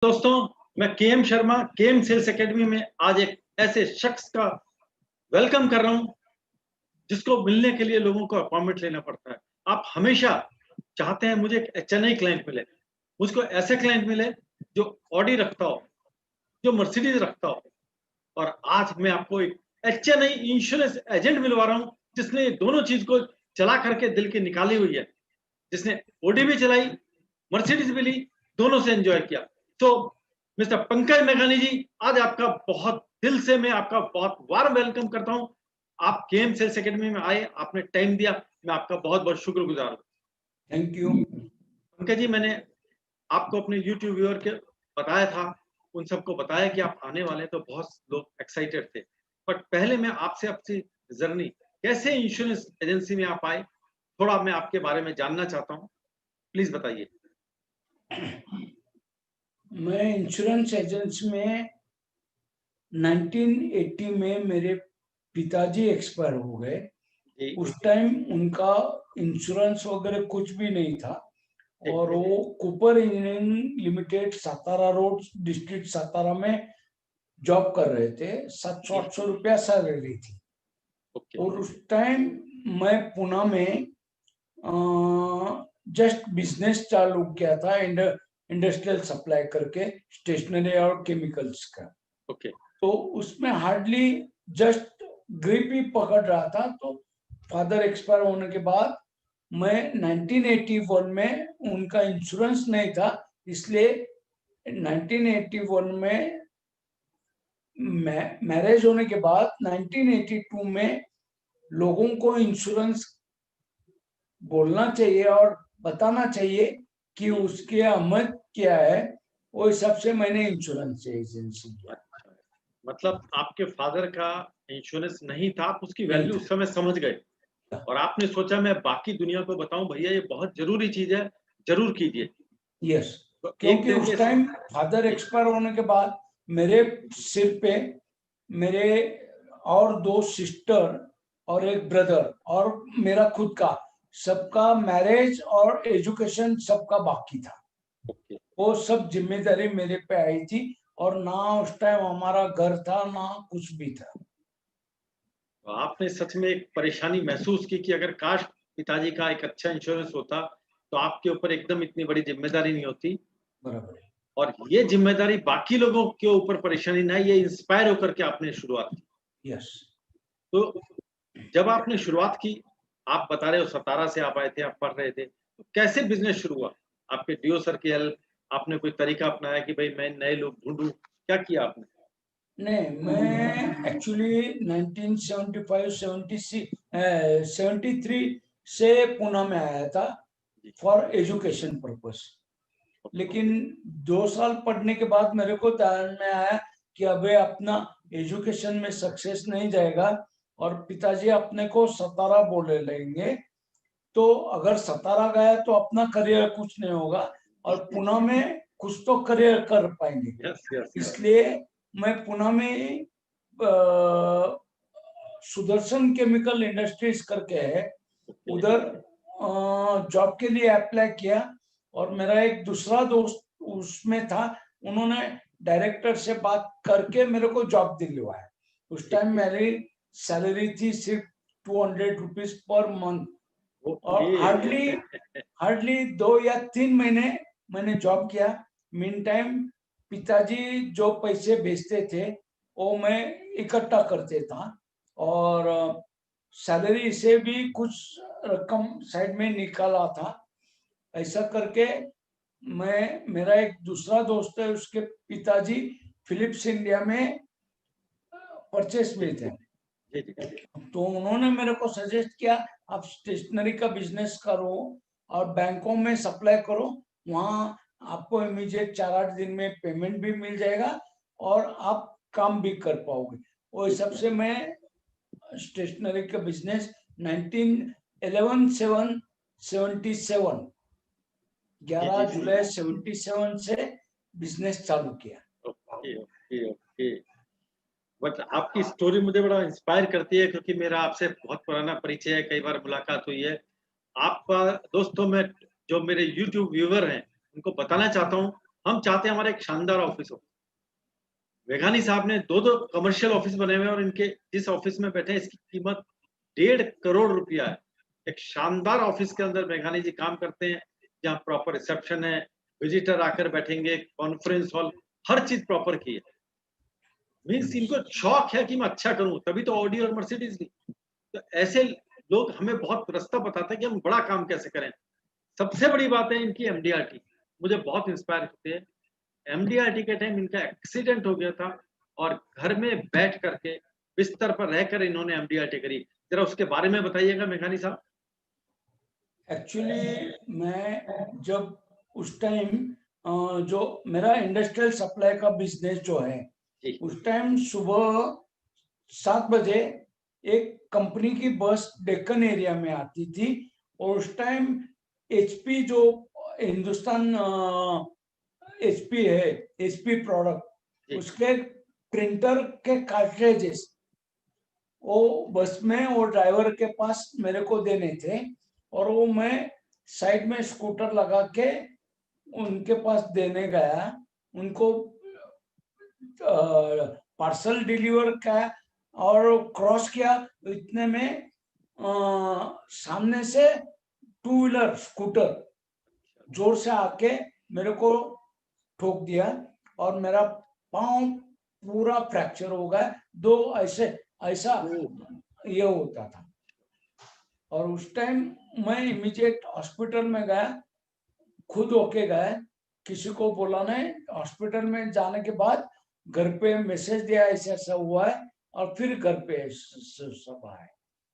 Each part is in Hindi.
दोस्तों, मैं KM Sharma KM sales academy में आज एक ऐसे शख्स का वेलकम कर रहा हूं जिसको मिलने के लिए लोगों को अपॉइंटमेंट लेना पड़ता है। आप हमेशा चाहते हैं मुझे एक एचएनआई क्लाइंट मिले, मुझको ऐसे क्लाइंट मिले जो ऑडी रखता हो, जो मर्सिडीज रखता हो। और आज मैं आपको एक एचएनआई इंश्योरेंस एजेंट मिलवा रहा हूं जिसने दोनों चीज को चला करके दिल की निकाली हुई है, जिसने ऑडी भी चलाई, मर्सिडीज भी ली, दोनों से एंजॉय किया। तो मिस्टर पंकज मेघानी जी, आज आपका बहुत दिल से मैं आपका बहुत वार्म वेलकम करता हूं। आप केएम सेल्स एकेडमी में आए, आपने टाइम दिया, मैं आपका बहुत बहुत शुक्रगुजार हूं। Thank you. पंकज जी, मैंने आपको अपने यूट्यूब व्यूअर के बताया था, उन सबको बताया कि आप आने वाले, तो बहुत लोग एक्साइटेड थे। बट पहले मैं आपसे आपकी जर्नी, कैसे इंश्योरेंस एजेंसी में आप आए, थोड़ा मैं आपके बारे में जानना चाहता हूँ। प्लीज बताइए। मैं इंश्योरेंस एजेंसी में 1980 में मेरे पिताजी एक्सपायर हो गए। जी, उस टाइम उनका इंश्योरेंस वगैरह कुछ भी नहीं था और वो Cooper engineering limited Satara road district Satara में जॉब कर रहे थे। 700-800 रुपया सैलरी थी। और उस टाइम मैं पुणे में जस्ट बिजनेस चालू किया था, इंडस्ट्रियल सप्लाई करके स्टेशनरी और केमिकल्स का। तो उसमें हार्डली जस्ट ग्रिप ही पकड़ रहा था। तो फादर एक्सपायर होने के बाद मैं 1981 में, उनका इंश्योरेंस नहीं था, इसलिए 1981 में मैरिज होने के बाद 1982 में लोगों को इंश्योरेंस बोलना चाहिए और बताना चाहिए कि उसकी अहमियत क्या है। वो हिसाब से मैंने इंश्योरेंस एजेंसी किया। मतलब आपके फादर का इंश्योरेंस नहीं था, आप उसकी नहीं वैल्यू था। उस समय समझ गए और आपने सोचा मैं बाकी दुनिया को बताऊं, भैया ये बहुत जरूरी चीज है, जरूर कीजिए। यस, तो एक क्योंकि तरीके उस से टाइम फादर एक्सपायर होने के बाद मेरे सिर पे मेरे और 2 सिस्टर और एक ब्रदर और मेरा खुद का, सबका मैरिज और एजुकेशन सबका बाकी था। वो सब जिम्मेदारी मेरे पे आई थी और ना उस टाइम हमारा घर था ना कुछ भी था। तो आपने सच में एक परेशानी महसूस की कि अगर काश पिताजी का एक अच्छा इंश्योरेंस होता तो आपके ऊपर एकदम इतनी बड़ी जिम्मेदारी नहीं होती। बराबर है। और ये जिम्मेदारी बाकी लोगों के ऊपर परेशानी ना, ये इंस्पायर होकर के आपने शुरुआत की। यस। तो जब आपने शुरुआत की, आप बता रहे हो सतारा से आप आए थे, आप पढ़ रहे थे, तो कैसे बिजनेस शुरू हुआ? आपके डीओ सर की हेल्प, आपने कोई तरीका अपनाया कि भाई मैं नए लोग ढूंढूं, क्या किया आपने? नहीं, मैं एक्चुअली 1975 73 से पुणे में आया था फॉर एजुकेशन पर्पस। लेकिन 2 साल पढ़ने के बाद मेरे को ध्यान में आया कि अबे अपना एजुकेशन में सक्सेस नहीं जाएगा और पिताजी अपने को सतारा बोले लेंगे, तो अगर सतारा गया तो अपना करियर कुछ नहीं होगा और पुणे में कुछ तो करियर कर पाएंगे। Yes yes. इसलिए मैं पुणे में सुदर्शन केमिकल इंडस्ट्रीज करके है, उधर जॉब के लिए अप्लाई किया और मेरा एक दूसरा दोस्त उसमें था, उन्होंने डायरेक्टर से बात करके मेरे को जॉब दिलवाया। उस टाइम मेरी सैलरी थी सिर्फ 200 रुपीज पर मंथ और हार्डली 2 या 3 महीने मैंने जॉब किया। मीन टाइम पिताजी जो पैसे भेजते थे वो मैं इकट्ठा करते था और सैलरी से भी कुछ रकम साइड में निकाला था। ऐसा करके मेरा एक दूसरा दोस्त है, उसके पिताजी फिलिप्स इंडिया में परचेस में थे। तो उन्होंने मेरे को सजेस्ट किया आप स्टेशनरी का बिजनेस करो और बैंकों में सप्लाई करो, वहां आपको इमीडिएट 4-8 दिन में पेमेंट भी मिल जाएगा और आप काम भी कर पाओगे। वो हिसाब से मैं स्टेशनरी का बिजनेस 11 जुलाई 77 से बिजनेस चालू किया। Okay okay okay. बट आपकी स्टोरी मुझे बड़ा इंस्पायर करती है क्योंकि मेरा आपसे बहुत पुराना परिचय है, कई बार मुलाकात हुई है आपका। दोस्तों, मैं जो मेरे YouTube व्यूअर हैं उनको बताना चाहता हूँ, हम चाहते हैं हमारा एक शानदार ऑफिस हो। मेघानी साहब ने 2-2 कमर्शियल ऑफिस बने हुए हैं और इनके जिस ऑफिस में बैठे हैं इसकी कीमत 1.5 करोड़ रुपया है। एक शानदार ऑफिस के अंदर मेघानी जी काम करते हैं, जहाँ प्रॉपर रिसेप्शन है, विजिटर आकर बैठेंगे, कॉन्फ्रेंस हॉल, हर चीज़ प्रॉपर की है। मीन्स इनको शौक है कि मैं अच्छा करूँ, तभी तो ऑडी और मर्सिडीज़ ली। तो ऐसे लोग हमें बहुत रास्ता बताते हैं कि हम बड़ा काम कैसे करें। सबसे बड़ी बात है इनकी एमडीआरटी, मुझे बहुत इंस्पायर करती है। एमडीआरटी के टाइम इनका एक्सीडेंट हो गया था और घर में बैठ करके बिस्तर पर रहकर इन्होंने एमडीआरटी करी। जरा उसके बारे में बताइएगा मेघानी साहब। एक्चुअली मैं जब उस टाइम जो मेरा इंडस्ट्रियल सप्लाई का बिजनेस जो है, जी, उस टाइम सुबह 7 बजे एक कंपनी की बस डेक्कन एरिया में आती थी और उस टाइम एचपी जो हिंदुस्तान एचपी है, एचपी जी, प्रोडक्ट, उसके प्रिंटर के कार्ट्रिजेस वो बस में वो ड्राइवर के पास मेरे को देने थे और वो मैं साइड में स्कूटर लगा के उनके पास देने गया। उनको पार्सल डिलीवर किया और क्रॉस किया, तो इतने में सामने से 2 व्हीलर स्कूटर जोर से आके मेरे को ठोक दिया और मेरा पांव पूरा फ्रैक्चर हो गया। दो ऐसे ऐसा ये होता था और उस टाइम मैं इमीडिएट हॉस्पिटल में गया, खुद होके गया, किसी को बोला नहीं। हॉस्पिटल में जाने के बाद घर पे मैसेज दिया ऐसा ऐसा हुआ है और फिर घर पे सब आए।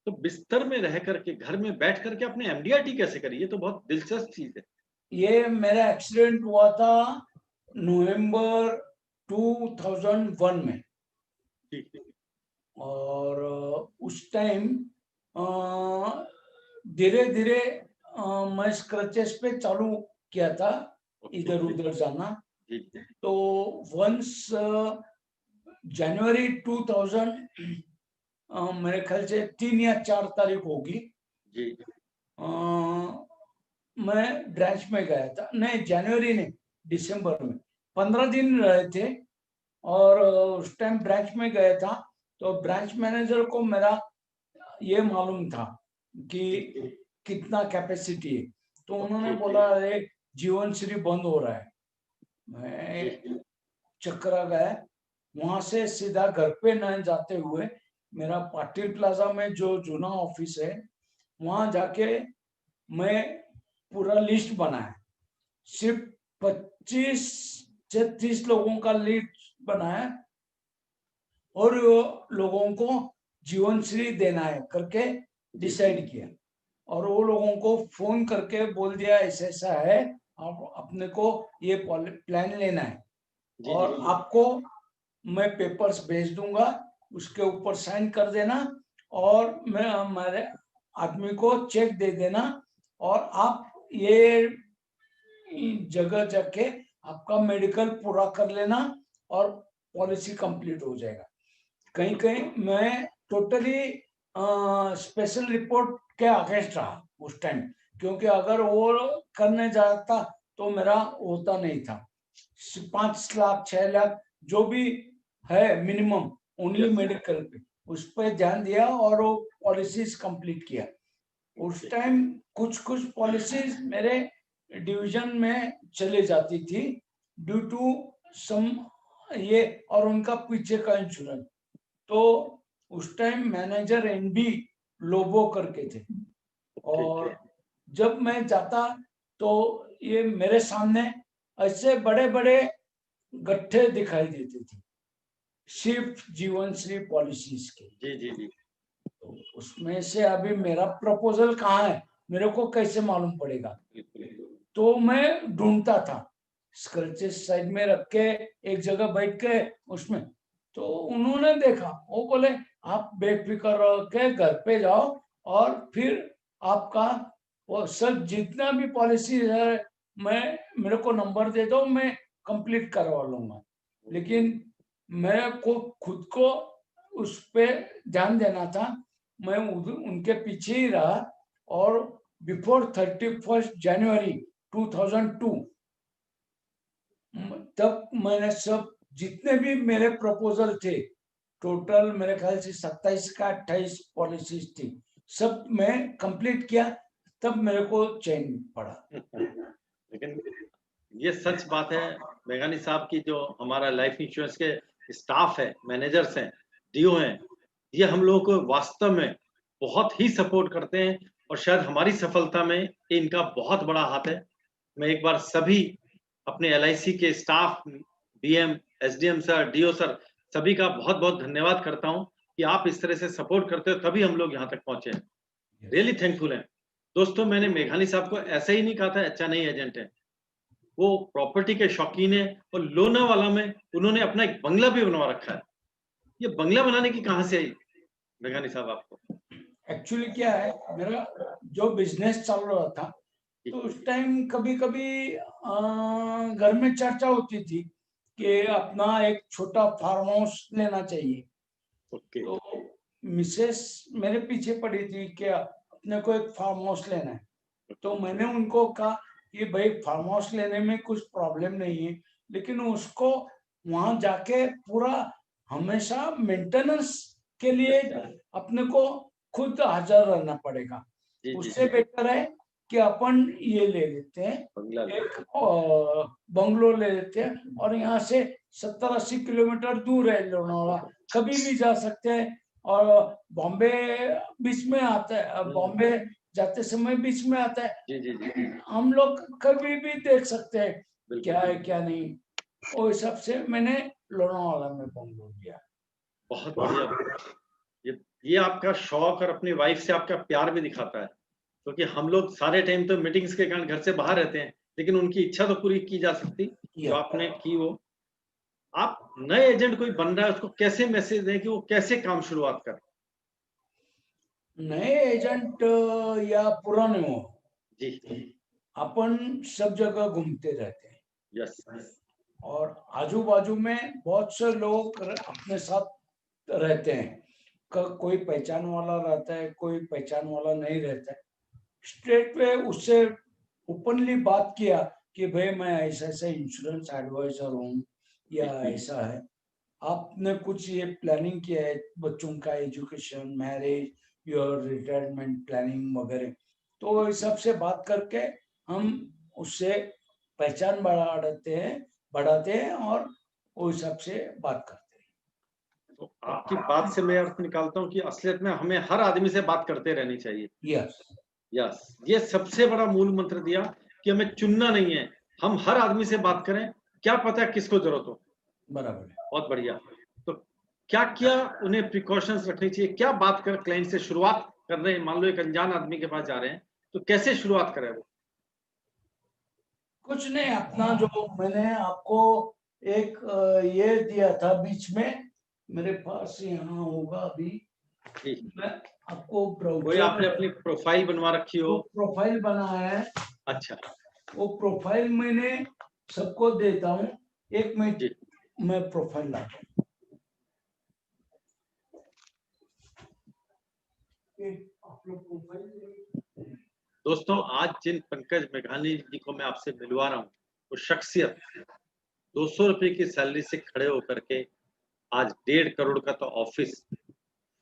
तो बिस्तर में रह करके, घर में बैठ करके आपने एमडीआरटी कैसे करी? ये तो बहुत दिलचस्प चीज़ है। ये मेरा एक्सीडेंट हुआ था नवंबर 2001 में ठीक, और उस टाइम धीरे धीरे मैं स्क्रचेस पे चालू किया था इधर ओके, उधर जाना। जी, तो वंस जनवरी 2000 मेरे ख्याल से 3 या 4 तारीख होगी, जी, अ, मैं ब्रांच में गया था। नहीं, जनवरी नहीं, दिसंबर में 15 दिन रहे थे और उस टाइम ब्रांच में गया था। तो ब्रांच मैनेजर को मेरा ये मालूम था कि जी, कितना कैपेसिटी है, तो उन्होंने ओके, बोला अरे जीवन श्री बंद हो रहा है। जी, मैं चक्रा गया, वहां से सीधा घर पे न जाते हुए मेरा पाटिल प्लाजा में जो जूना ऑफिस है वहां जाके मैं पूरा लिस्ट बनाया। सिर्फ 25 से 30 लोगों का लिस्ट बनाया और लोगों को जीवन श्री देना है करके डिसाइड किया और वो लोगों को फोन करके बोल दिया ऐसा ऐसा है, आप अपने को ये प्लान लेना है जी, जी, और आपको मैं पेपर्स भेज दूंगा, उसके ऊपर साइन कर देना और मैं हमारे आदमी को चेक दे देना और आप ये जगह जाके आपका मेडिकल पूरा कर लेना और पॉलिसी कंप्लीट हो जाएगा। कहीं कहीं मैं टोटली स्पेशल रिपोर्ट के अगेंस्ट रहा उस टाइम, क्योंकि अगर वो करने जाता तो मेरा होता नहीं था। 5 लाख 6 लाख जो भी है मिनिमम ओनली यस, मेडिकल पे, उस पर ध्यान दिया और वो पॉलिसीज कंप्लीट किया। उस टाइम कुछ कुछ पॉलिसीज मेरे डिवीजन में चले जाती थी ड्यू टू सम ये और उनका पीछे का इंश्योरेंस। तो उस टाइम मैनेजर एनबी लोबो करके थे ओके, और जब मैं जाता तो ये मेरे सामने ऐसे बड़े बड़े गट्ठे दिखाई देते थे सिर्फ जीवन श्री पॉलिसीज के। जी, जी, जी, तो उसमें से अभी मेरा प्रपोजल कहाँ है, मेरे को कैसे मालूम पड़ेगा? बिल्कुल, तो मैं ढूंढता था, स्क्रचेस साइड में रख के एक जगह बैठ के उसमें। तो उन्होंने देखा, वो बोले आप बेफिक्र रह के घर पे जाओ और फिर आपका वो सब जितना भी पॉलिसी है मैं मेरे को नंबर दे दो, मैं कंप्लीट करवा लूंगा। लेकिन मेरे को खुद को उस पे ध्यान देना था। मैं उनके पीछे ही रहा और बिफोर 31 जनवरी 2002 तब मैंने सब जितने भी मेरे प्रपोजल थे, टोटल मेरे ख्याल से 27 का 28 पॉलिसीज थी, सब मैं कंप्लीट किया, तब मेरे को चैन पड़ा। लेकिन ये सच बात है मेघानी साहब की, जो हमारा लाइफ इंश्योरेंस के स्टाफ है, मैनेजर्स हैं, डीओ हैं, ये हम लोगों को वास्तव में बहुत ही सपोर्ट करते हैं और शायद हमारी सफलता में इनका बहुत बड़ा हाथ है। मैं एक बार सभी अपने एलआईसी के staff, BM, SDM sir, DO sir, सभी का बहुत-बहुत धन्यवाद करता हूँ कि आप इस तरह से सपोर्ट करते हो, तभी हम लोग यहाँ तक पहुँचे हैं। रियली थैंकफुल हैं। दोस्तों, मैंने मेघानी साहब को ऐसे ही नहीं कहा था अच्छा नहीं एजेंट है। वो प्रॉपर्टी के शौकीन है और लोनावाला में उन्होंने अपना एक बंगला भी बनवा रखा है। ये बंगला बनाने की कहाँ से आई मेघानी साहब आपको? एक्चुअली क्या है, मेरा जो बिजनेस चल रहा था, तो उस टाइम कभी-कभी घर में चर्चा होती थी कि अपना एक छोटा फार्म हाउस लेना चाहिए। ओके। तो मिसेस मेरे पीछे पड़ी थी कि अपने को एक फार्म हाउस लेना है। तो मैंने उनको कहा कि भाई फार्म हाउस लेने में कुछ प्रॉब्लम नहीं है, लेकिन उसको वहां जाके पूरा हमेशा मेंटेनेंस के लिए अपने को खुद हाजिर रहना पड़ेगा। जी, जी, उससे जी। बेटर है कि अपन ये ले लेते हैं, बंगला ले एक बंगलो ले लेते हैं, और यहाँ से 70-80 किलोमीटर दूर है लोनावाला, कभी भी जा सकते हैं। और बॉम्बे बीच में आता है, बॉम्बे जाते समय बीच में आता है, जी, जी, जी। हम लोग कभी भी देख सकते हैं बिल्कुल। क्या है क्या नहीं। वो हिसाब से मैंने लोनावाला में बंगलो लिया। बहुत बढ़िया। ये आपका शौक और अपनी वाइफ से आपका प्यार भी दिखाता है, क्योंकि हम लोग सारे टाइम तो मीटिंग्स के कारण घर से बाहर रहते हैं, लेकिन उनकी इच्छा तो पूरी की जा सकती जो आपने की वो। आप नए एजेंट कोई बन रहा है उसको कैसे मैसेज दें कि वो कैसे काम शुरुआत करे? नए एजेंट या पुराने हो, जी, अपन सब जगह घूमते रहते हैं यस, और आजू बाजू में बहुत से लोग अपने साथ रहते हैं। कोई पहचान वाला रहता है, कोई पहचान वाला नहीं रहता है। स्ट्रेट पे उससे ओपनली बात किया कि भाई मैं ऐसा ऐसा इंश्योरेंस एडवाइजर हूँ या ऐसा है, आपने कुछ ये प्लानिंग किया है बच्चों का education, marriage, your retirement planning वगैरह, तो इस सब से बात करके हम उससे पहचान बढ़ाते हैं और उस सब से बात करते हैं। तो आपकी बात से मैं अर्थ निकालता हूँ कि असलियत में हमें हर आदमी से बात करते रहनी चाहिए। यस, यस, ये सबसे बड़ा मूल मंत्र दिया कि हमें चुनना नहीं है, हम हर आदमी से बात करें, क्या पता है किसको जरूरत हो। बराबर है। बहुत बढ़िया। तो क्या-क्या उन्हें प्रिकॉशंस रखनी चाहिए? क्या बात कर क्लाइंट से शुरुआत कर रहे हैं, मान लो एक अनजान आदमी के पास जा रहे हैं, तो कैसे शुरुआत करें वो? कुछ नहीं, अपना जो मैंने आपको एक ये दिया था बीच में, मेरे पास यहाँ होगा अभी, जी, मैं आपको कोई आपने अपनी प्रोफाइल बनवा रखी हो? प्रोफाइल बनाया है, अच्छा, वो प्रोफाइल मैंने सबको देता हूँ। एक मिनट, जी। मैं प्रोफाइल लाता हूँ। आप लोग प्रोफाइल दोस्तों, आज जिन पंकज मेघानी जी को मैं आपसे मिलवा रहा हूँ, वो शख्सियत 200 रुपए की सैलरी से खड़े होकर के आज 1.5 करोड़ का तो ऑफिस,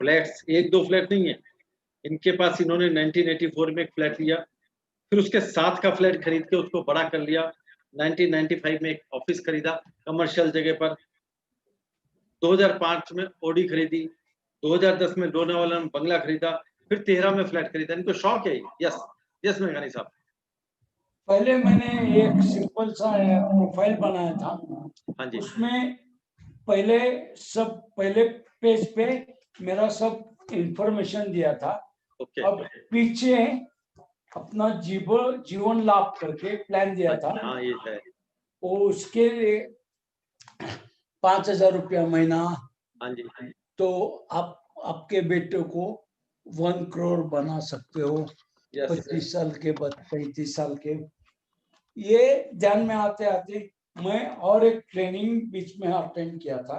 फ्लैट्स, 1-2 फ्लैट नहीं है। इनके पास इन्होंने 1984 में एक फ्लैट लिया, फिर उसके साथ का फ्लैट खरीद के उसको बड़ा कर लिया। 1995 में एक ऑफिस खरीदा कमर्शियल जगह पर। 2005 में ऑडी खरीदी, 2010 में लोनावाला में बंगला खरीदा, फिर 13 में फ्लैट खरीदा। इनको शौक है। यस, यस मेघानी साहब। पहले मैंने एक सिंपल सा प्रोफाइल बनाया था, हाँ जी, उसमें पहले पेज पे मेरा सब इंफॉर्मेशन दिया था। ओके। अब पीछे अपना जीवन लाभ करके प्लान दिया था, हाँ, ये है। वो उसके लिए 5,000 रुपया महीना, हाँ जी, तो आप आपके बेटे को 1 करोड़ बना सकते हो यस, 25 साल के बाद, 35 साल के। ये ध्यान में आते आते मैं और एक ट्रेनिंग बीच में अटेंड किया था,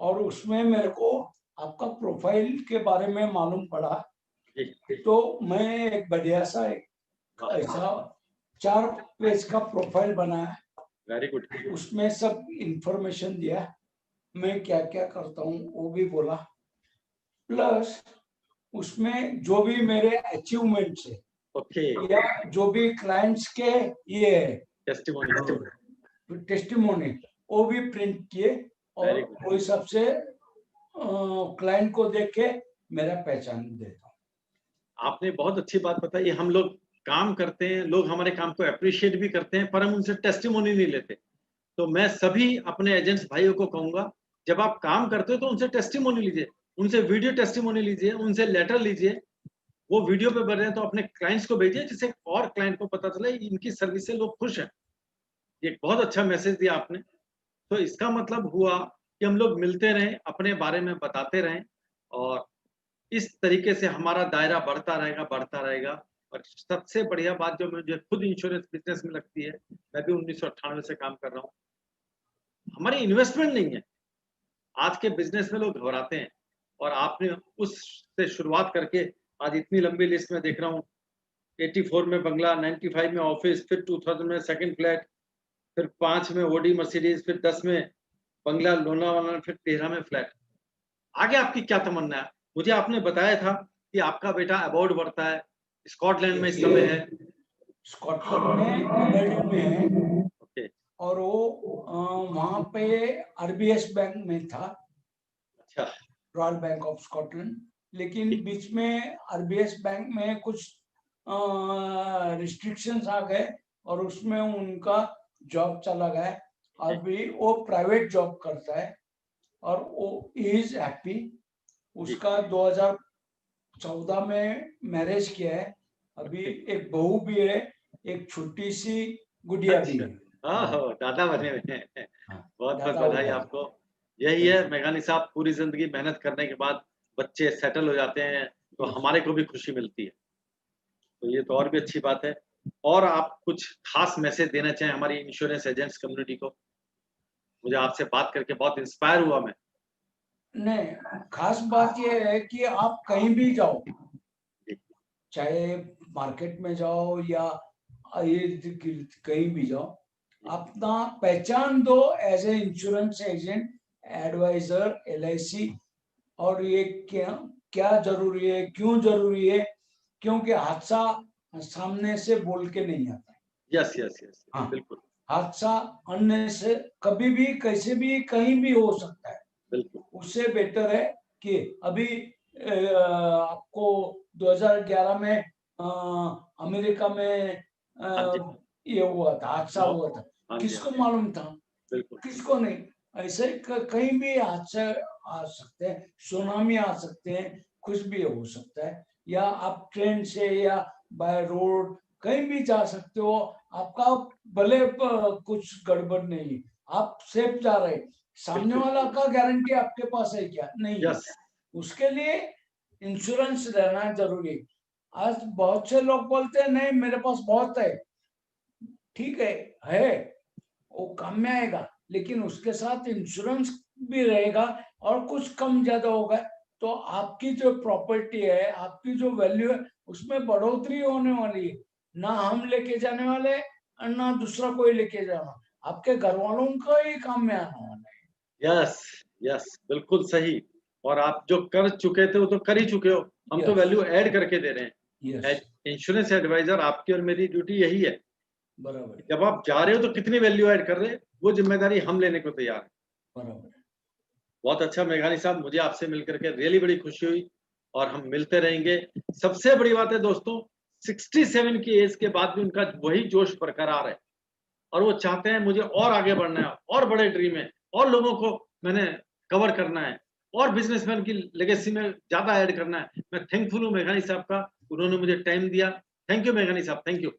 और उसमें मेरे को आपका प्रोफाइल के बारे में मालूम पड़ा। जी, तो मैं एक बढ़िया सा एक ऐसा 4 पेज का प्रोफाइल बनाया, वेरी गुड। उसमें सब इंफॉर्मेशन दिया, मैं क्या क्या करता हूँ वो भी बोला, प्लस उसमें जो भी मेरे अचीवमेंट्स है ओके, या जो भी क्लाइंट्स के ये है टेस्टिमोनी। टेस्टिमोनी वो भी प्रिंट किए, और Very good. वो हिसाब से क्लाइंट को देख के मेरा पहचान देता हूँ। आपने बहुत अच्छी बात बताई। हम लोग काम करते हैं, लोग हमारे काम को एप्रिशिएट भी करते हैं, पर हम उनसे टेस्टिमोनी नहीं लेते। तो मैं सभी अपने एजेंट्स भाइयों को कहूंगा, जब आप काम करते हो तो उनसे टेस्टिमोनी लीजिए, उनसे वीडियो टेस्टिमोनी लीजिए, उनसे लेटर लीजिए। वो वीडियो पे बने तो अपने क्लाइंट्स को भेजिए, जिससे और क्लाइंट को पता चले इनकी सर्विस से लोग खुश हैं। ये बहुत अच्छा मैसेज दिया आपने। तो इसका मतलब हुआ कि हम लोग मिलते रहें, अपने बारे में बताते रहें, और इस तरीके से हमारा दायरा बढ़ता रहेगा। और सबसे बढ़िया बात जो मुझे खुद इंश्योरेंस बिज़नेस में लगती है, मैं भी 1998 से काम कर रहा हूँ, हमारी इन्वेस्टमेंट नहीं है। आज के बिज़नेस में लोग घबराते हैं, और आपने उससे शुरुआत करके आज इतनी लंबी लिस्ट में देख रहा हूँ, 84 में बंगला, 95 में ऑफिस, फिर 2000 में सेकंड फ्लैट, फिर 5 में ओडी मर्सिडीज, फिर 10 में बंगला लोनावाला, फिर 13 में फ्लैट। आगे आपकी क्या तमन्ना है? मुझे आपने बताया था कि आपका बेटा अबॉर्ड बढ़ता है, स्कॉटलैंड में इस समय है। स्कॉटलैंड में अबरडीन में है, ओके, और वो वहाँ पे आरबीएस बैंक में था, अच्छा, रॉयल बैंक ऑफ स्कॉटलैंड। लेकिन ठीक, बीच में आरबीएस बैंक में कुछ रिस्ट्रिक्शंस आ गए, और उसमें उनका जॉब चला गया। अभी वो प्राइवेट जॉब करता है, और वो इज हैप्पी। उसका 2014 में मैरिज किया है, अभी एक बहू भी है, एक छोटी सी गुड़िया भी अच्छा। है। ओहो, दादा बने हुए हैं। हाँ, बहुत-बहुत दादा बधाई हुआ है। आपको। यही है मेघानी साहब, पूरी ज़िंदगी मेहनत करने के बाद बच्चे सेटल हो जाते हैं, तो Yes. हमारे को भी खुशी मिलती है। तो ये तो और भी अच्छी बात है। और आप कुछ खास मैसेज देना चाहें हमारी इंश्योरेंस एजेंट्स कम्युनिटी को? मुझे आपसे बात करके बहुत इंस्पायर हुआ मैं। नहीं, खास बात ये है कि आप कहीं भी जाओ, जी, चाहे मार्केट में जाओ या कहीं भी जाओ, अपना पहचान दो as a insurance agent, advisor, LIC. और ये क्या क्या जरूरी है, क्यों जरूरी है, क्योंकि हादसा सामने से बोल के नहीं आता। यस, यस, यस, हाँ, बिल्कुल, हादसा अन्य से कभी भी कैसे भी कहीं भी हो सकता है। बिल्कुल। उससे बेटर है कि अभी आपको 2011 में अमेरिका में हाँ जी, ये हुआ था, हादसा नो, हुआ था। हाँ जी, हाँ किसको जी, मालूम था? बिल्कुल, किसको नहीं। ऐसे कहीं भी हादसे आ सकते हैं, सुनामी आ सकते हैं, कुछ भी हो सकता है। या आप ट्रेन से या बाय रोड कहीं भी जा सकते हो, आपका भले कुछ गड़बड़ नहीं है, आप सेफ जा रहे हैं। सामने बिल्कुल, वाला का गारंटी आपके पास है क्या? नहीं है। यस, उसके लिए इंश्योरेंस रहना जरूरी है। आज बहुत से लोग बोलते हैं नहीं मेरे पास बहुत है, ठीक है, वो काम में आएगा, लेकिन उसके साथ इंश्योरेंस भी रहेगा, और कुछ कम ज्यादा होगा तो आपकी जो प्रॉपर्टी है, आपकी जो वैल्यू है, उसमें बढ़ोतरी होने वाली है। ना हम लेके जाने वाले और ना दूसरा कोई लेके जाना, आपके घर वालों को ही काम में आना वाला यस, यस, बिल्कुल सही। और आप जो कर चुके थे, वो तो कर ही चुके हो। हम है। तो यस, वैल्यू ऐड करके दे रहे हैं। यस, इंश्योरेंस एडवाइजर आपकी और मेरी ड्यूटी यही है। बराबर, जब आप जा रहे हो तो कितनी वैल्यू ऐड कर रहे हैं, वो जिम्मेदारी हम लेने को तैयार हैं। बराबर। बहुत अच्छा मेघानी साहब, मुझे आपसे मिलकर के रियली बड़ी खुशी हुई, और हम मिलते रहेंगे। सबसे बड़ी बात है दोस्तों, 67 की एज के बाद भी उनका वही जोश बरकरार है, और वो चाहते हैं मुझे और आगे बढ़ना है, और बड़े ड्रीम है, और लोगों को मैंने कवर करना है, और बिजनेसमैन की लेगेसी में ज्यादा ऐड करना है। मैं थैंकफुल हूँ मेघानी साहब का, उन्होंने मुझे टाइम दिया। थैंक यू मेघानी साहब, थैंक यू।